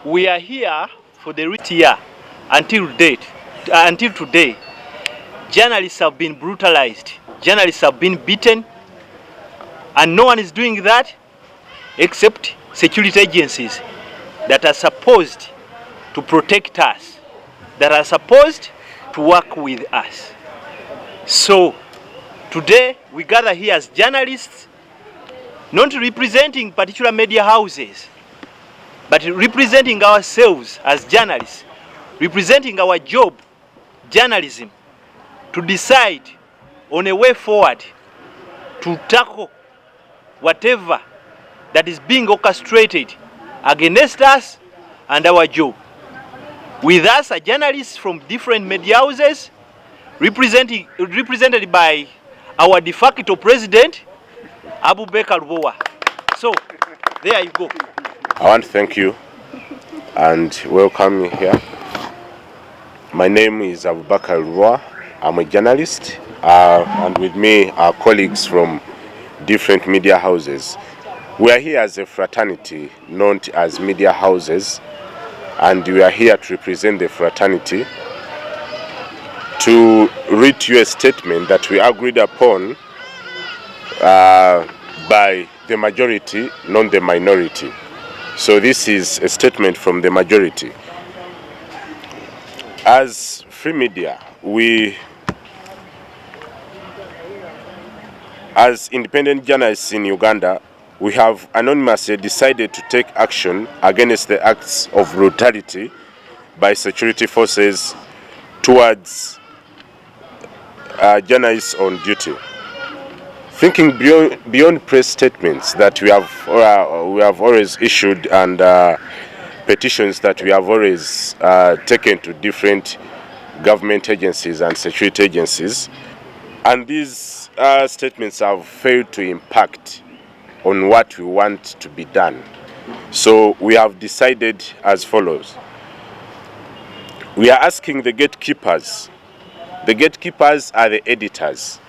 We are here for the year until today. Journalists have been brutalized. Journalists have been beaten, and no one is doing that except security agencies that are supposed to protect us, that are supposed to work with us. So today we gather here as journalists, not representing particular media houses, but representing ourselves as journalists, representing our job, journalism, to decide on a way forward to tackle whatever that is being orchestrated against us and our job. With us are journalists from different media houses, represented by our de facto president, Abubakar Bowa. So, there you go. I want to thank you and welcome me here. My name is Abubakar Bowa. I'm a journalist, and with me are colleagues from different media houses. We are here as a fraternity, not as media houses, and we are here to represent the fraternity to read to you a statement that we agreed upon by the majority, not the minority. So this is a statement from the majority. As free media, as independent journalists in Uganda, we have anonymously decided to take action against the acts of brutality by security forces towards journalists on duty. Thinking beyond press statements that we have always issued and petitions that we have always taken to different government agencies and security agencies, and these statements have failed to impact on what we want to be done. So we have decided as follows. We are asking the gatekeepers. The gatekeepers are the editors,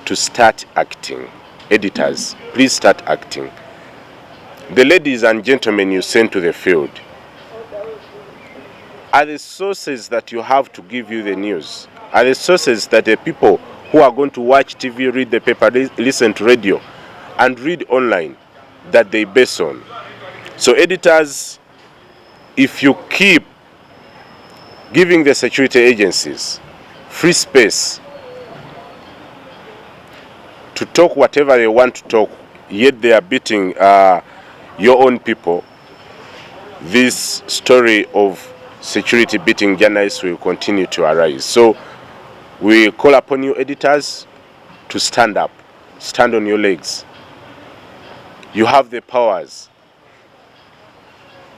to start acting. Editors, please start acting. The ladies and gentlemen you send to the field are the sources that you have to give you the news, are the sources that the people who are going to watch TV, read the paper, listen to radio, and read online that they base on. So editors, if you keep giving the security agencies free space to talk whatever they want to talk, yet they are beating your own people, this story of security beating journalists will continue to arise. So we call upon you editors to stand up, stand on your legs. You have the powers.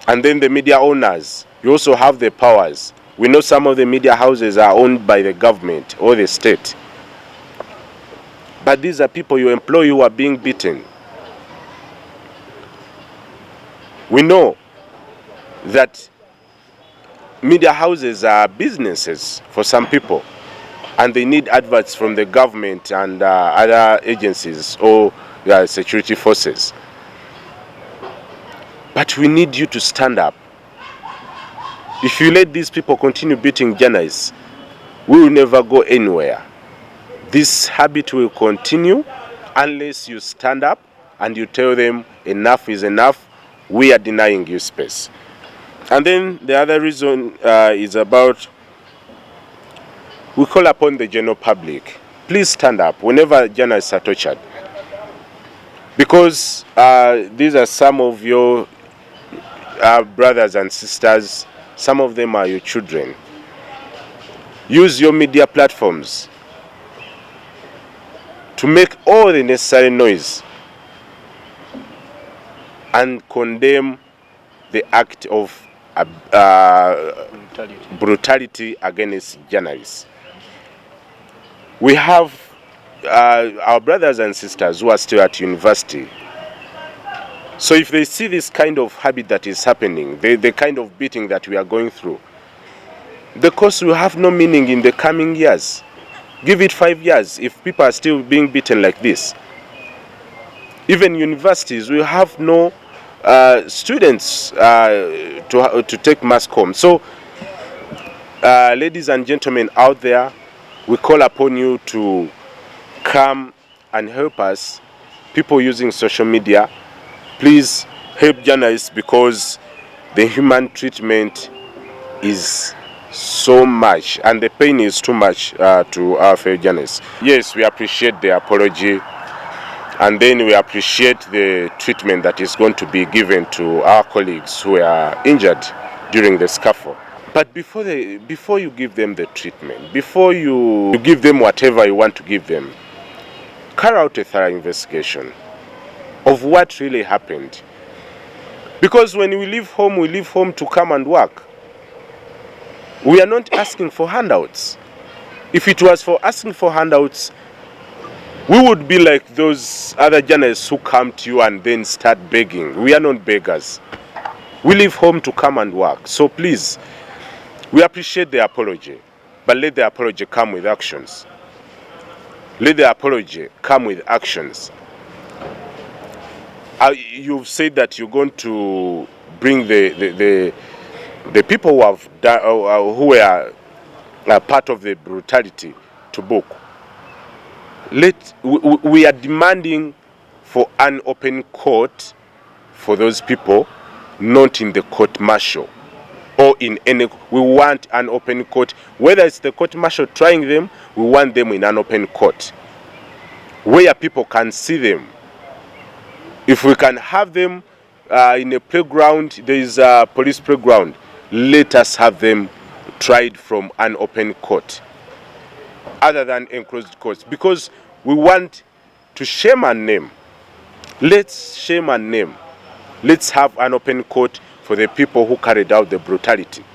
And then the media owners, you also have the powers. We know some of the media houses are owned by the government or the state. But these are people you employ who are being beaten. We know that media houses are businesses for some people, and they need adverts from the government and other agencies or security forces. But we need you to stand up. If you let these people continue beating journalists, we will never go anywhere. This habit will continue unless you stand up and you tell them enough is enough, we are denying you space. And then the other reason is about, we call upon the general public, please stand up whenever journalists are tortured. Because these are some of your brothers and sisters, some of them are your children. Use your media platforms to make all the necessary noise and condemn the act of brutality against journalists. We have our brothers and sisters who are still at university. So if they see this kind of habit that is happening, the kind of beating that we are going through, the course will have no meaning in the coming years. Give it 5 years if people are still being beaten like this. Even universities will have no students to take mask home. So, ladies and gentlemen out there, we call upon you to come and help us. People using social media, please help journalists, because the human treatment is so much and the pain is too much to our fellow journalists. Yes, we appreciate the apology, and then we appreciate the treatment that is going to be given to our colleagues who are injured during the scuffle. But before you give them the treatment, before you give them whatever you want to give them, carry out a thorough investigation of what really happened. Because when we leave home to come and work. We are not asking for handouts. If it was for asking for handouts, we would be like those other journalists who come to you and then start begging. We are not beggars. We leave home to come and work. So please, we appreciate the apology, but let the apology come with actions. Let the apology come with actions. You've said that you're going to bring the people who have done, who were part of the brutality to book. We are demanding for an open court for those people, not in the court martial or in any. We want an open court, whether it's the court martial trying them. We want them in an open court where people can see them. If we can have them in a playground, there is a police playground. Let us have them tried from an open court other than enclosed courts, because we want to shame and name. Let's shame and name. Let's have an open court for the people who carried out the brutality.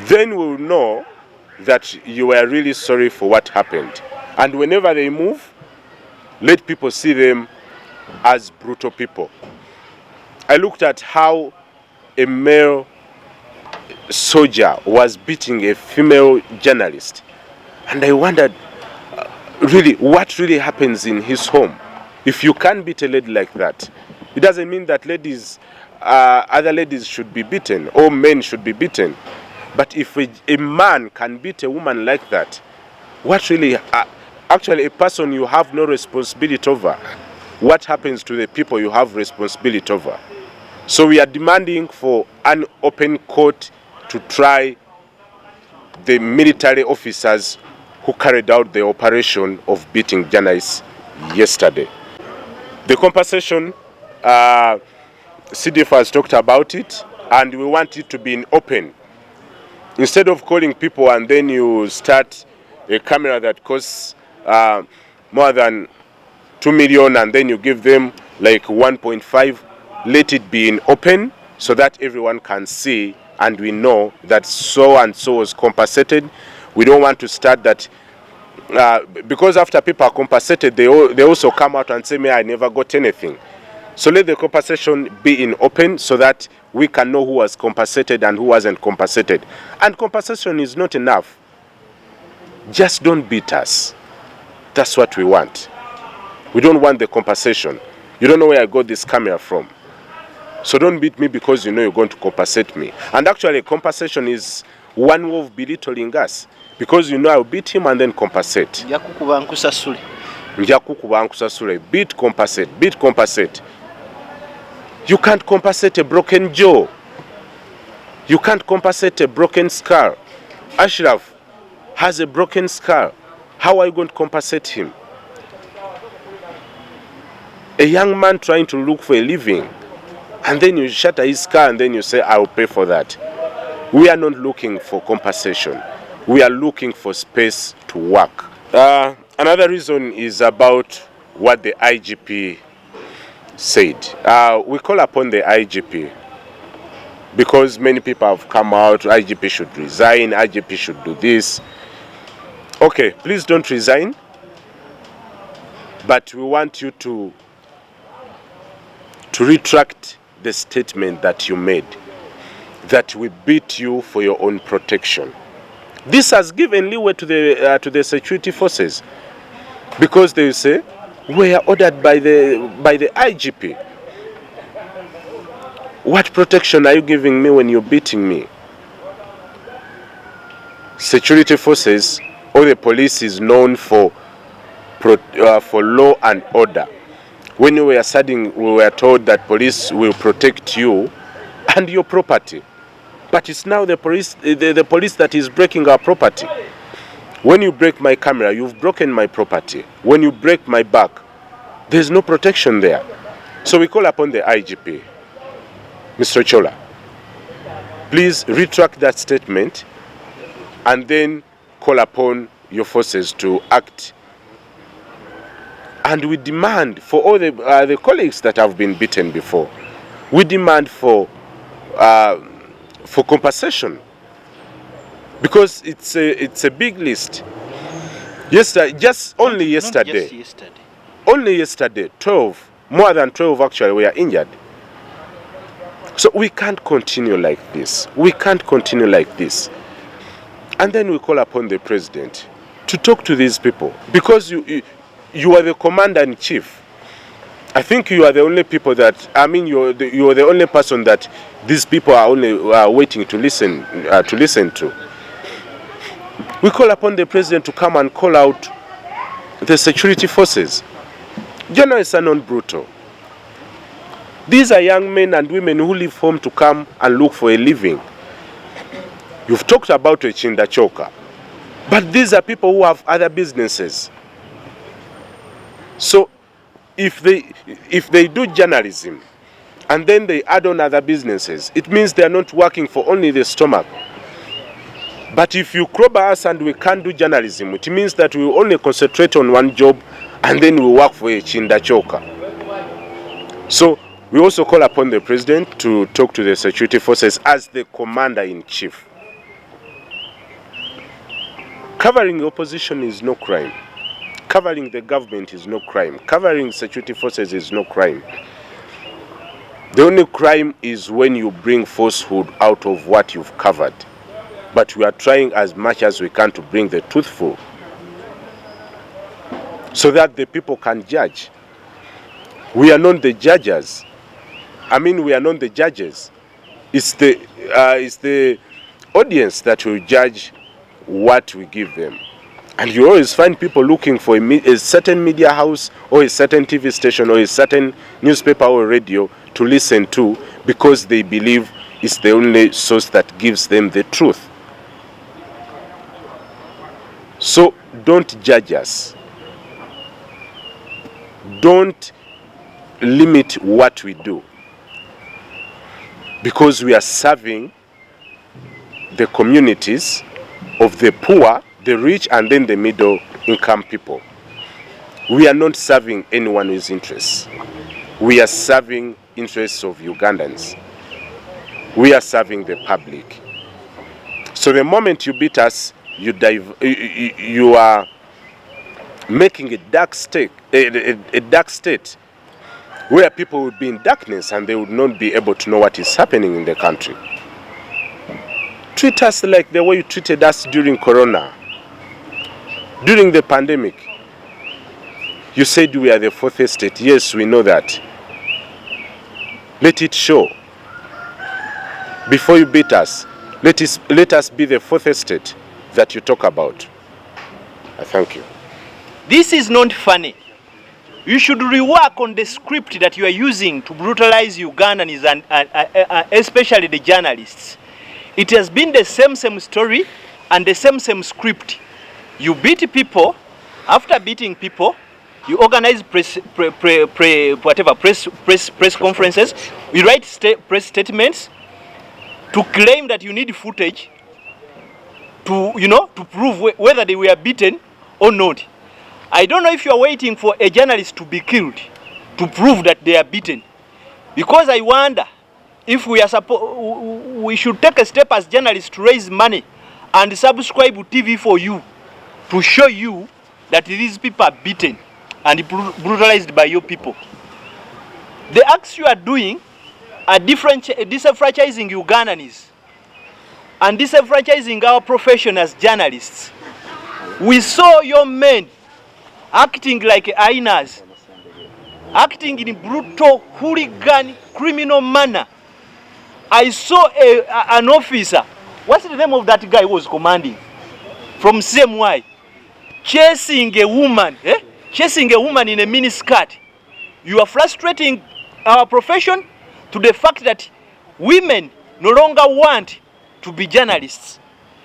Then we'll know that you were really sorry for what happened. And whenever they move, let people see them as brutal people. I looked at how a male soldier was beating a female journalist, and I wondered really what really happens in his home. If you can't beat a lady like that, it doesn't mean that other ladies should be beaten or men should be beaten. But if a man can beat a woman like that, what really actually a person you have no responsibility over, what happens to the people you have responsibility over? So we are demanding for an open court to try the military officers who carried out the operation of beating journalists yesterday. The compensation, CDF has talked about it, and we want it to be in open. Instead of calling people and then you start a camera that costs more than 2 million and then you give them like 1.5, let it be in open so that everyone can see and we know that so and so was compensated. We don't want to start that because after people are compensated, they also come out and say, I never got anything. So let the compensation be in open so that we can know who was compensated and who wasn't compensated. And compensation is not enough. Just don't beat us. That's what we want. We don't want the compensation. You don't know where I got this camera from. So don't beat me because you know you're going to compensate me. And actually, compensation is one way of belittling us. Because you know I'll beat him and then compensate. Beat, compensate. Beat, compensate. You can't compensate a broken jaw. You can't compensate a broken skull. Ashraf has a broken skull. How are you going to compensate him? A young man trying to look for a living, and then you shatter his car and then you say, I will pay for that. We are not looking for compensation. We are looking for space to work. Another reason is about what the IGP said. We call upon the IGP because many people have come out, IGP should resign, IGP should do this. Okay, please don't resign, but we want you to retract the statement that you made, that we beat you for your own protection. This has given leeway to the security forces because they say we are ordered by the IGP. What protection are you giving me when you're beating me? Security forces or the police is known for law and order. When we were studying, we were told that police will protect you and your property. But it's now the police that is breaking our property. When you break my camera, you've broken my property. When you break my back, there's no protection there. So we call upon the IGP, Mr. Chola, please retract that statement and then call upon your forces to act. And we demand for all the colleagues that have been beaten before, we demand for compensation, because it's a big list. Only yesterday, 12, more than 12 actually were injured. So we can't continue like this. We can't continue like this. And then we call upon the president to talk to these people, because you are the commander in chief. I think you are the only people that, you are the only person that these people are only waiting to listen to. We call upon the president to come and call out the security forces. Journalists are not brutal. These are young men and women who leave home to come and look for a living. You've talked about a Chindachoka, but these are people who have other businesses. So if they do journalism and then they add on other businesses, it means they are not working for only the stomach. But if you crowbar us and we can't do journalism, it means that we will only concentrate on one job and then we work for a Chindachoka. So we also call upon the president to talk to the security forces as the commander-in-chief. Covering the opposition is no crime. Covering the government is no crime. Covering security forces is no crime. The only crime is when you bring falsehood out of what you've covered. But we are trying as much as we can to bring the truthful, so that the people can judge. We are not the judges. We are not the judges. It's the audience that will judge what we give them. And you always find people looking for a certain media house or a certain TV station or a certain newspaper or radio to listen to, because they believe it's the only source that gives them the truth. So don't judge us. Don't limit what we do, because we are serving the communities of the poor, the rich, and then the middle income people. We are not serving anyone with interests. We are serving interests of Ugandans. We are serving the public. So the moment you beat us, you are making a dark state where people would be in darkness and they would not be able to know what is happening in the country. Treat us like the way you treated us during Corona. During the pandemic, you said we are the fourth estate. Yes, we know that. Let it show. Before you beat us, let us be the fourth estate that you talk about. I thank you. This is not funny. You should rework on the script that you are using to brutalize Ugandans and especially the journalists. It has been the same story and the same script. You beat people. After beating people, you organize press conferences. You write press statements to claim that you need footage to prove whether they were beaten or not. I don't know if you are waiting for a journalist to be killed to prove that they are beaten, because I wonder if we should take a step as journalists to raise money and subscribe to TV for you, to show you that these people are beaten and brutalized by your people. The acts you are doing are disenfranchising Ugandans and disenfranchising our profession as journalists. We saw your men acting like hyenas, acting in brutal, hooligan, criminal manner I saw an officer. What's the name of that guy who was commanding? From CMY. Chasing a woman. Chasing a woman in a miniskirt. You are frustrating our profession to the fact that women no longer want to be journalists.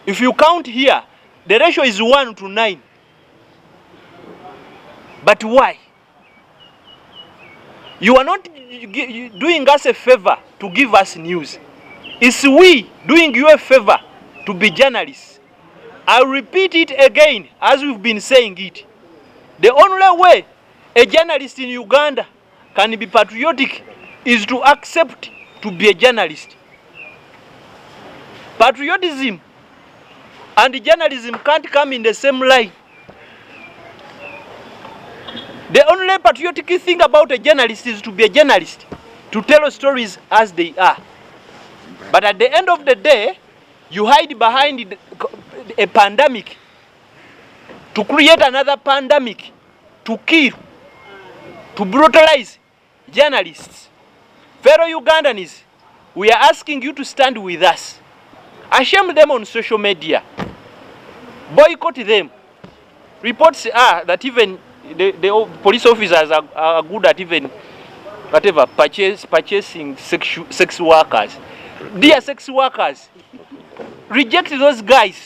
If you count here, the ratio is 1 to 9. But why? You are not doing us a favor to give us news. It's we doing you a favor to be journalists. I'll repeat it again as we've been saying it. The only way a journalist in Uganda can be patriotic is to accept to be a journalist. Patriotism and journalism can't come in the same line. The only patriotic thing about a journalist is to be a journalist, to tell stories as they are. But at the end of the day, you hide behind a pandemic to create another pandemic, to kill, to brutalize journalists. Fellow Ugandans, we are asking you to stand with us. Ashame them on social media. Boycott them. Reports are that even the police officers are good at even whatever purchasing sex workers. Dear sex workers, reject those guys.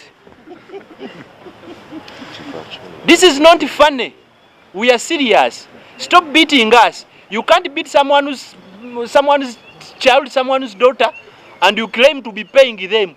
This is not funny. We are serious. Stop beating us. You can't beat someone's child, someone's daughter, and you claim to be paying them.